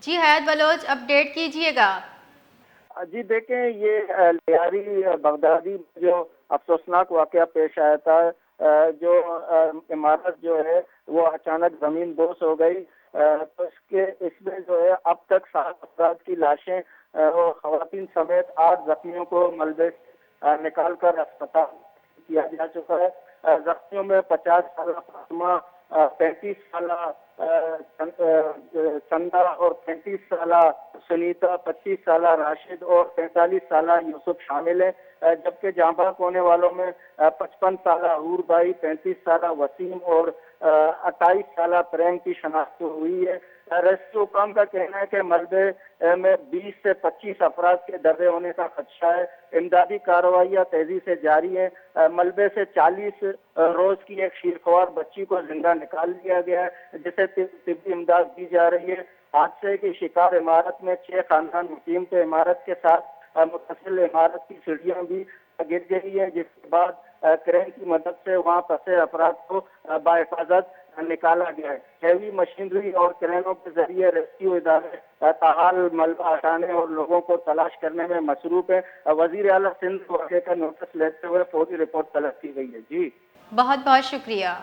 جی حیات بلوچ، اپڈیٹ کیجیے گا۔ جی دیکھیں، یہ لیاری بغدادی جو افسوسناک واقعہ پیش آیا تھا، جو عمارت جو ہے وہ اچانک زمین بوس ہو گئی، تو اس میں جو ہے اب تک 7 افراد کی لاشیں اور خواتین سمیت 8 زخمیوں کو ملبے سے نکال کر اسپتال کیا جا چکا ہے۔ زخمیوں میں 50 سالہ فاطمہ، 35 سالہ چندہ اور 35 سالہ سنیتا، 25 سالہ راشد اور 45 سالہ یوسف شامل ہیں، جبکہ جاں بحق ہونے والوں میں 55 سالہ حور بھائی، 35 سالہ وسیم اور 28 سالہ پریم کی شناخت ہوئی ہے۔ ریسکیو حکام کا کہنا ہے کہ ملبے میں 20 سے 25 افراد کے دبے ہونے کا خدشہ ہے۔ امدادی کارروائیاں تیزی سے جاری ہیں۔ ملبے سے 40 روز کی ایک شیرخوار بچی کو زندہ نکال لیا گیا ہے، جسے طبی امداد دی جا رہی ہے۔ حادثے کی شکار عمارت میں 6 خاندان مقیم تھے۔ عمارت کے ساتھ متصل عمارت کی سیڑھیاں بھی گر گئی ہے، جس کے بعد کرین کی مدد سے وہاں پھنسے افراد کو بحفاظت نکالا گیا ہے۔ ہیوی مشینری اور کرینوں کے ذریعے ریسکیو ادارے تاحال ملبہ ہٹانے اور لوگوں کو تلاش کرنے میں مصروف ہے۔ وزیر اعلیٰ سندھ واقعے کا نوٹس لیتے ہوئے فوری رپورٹ طلب کی گئی ہے۔ جی بہت بہت شکریہ۔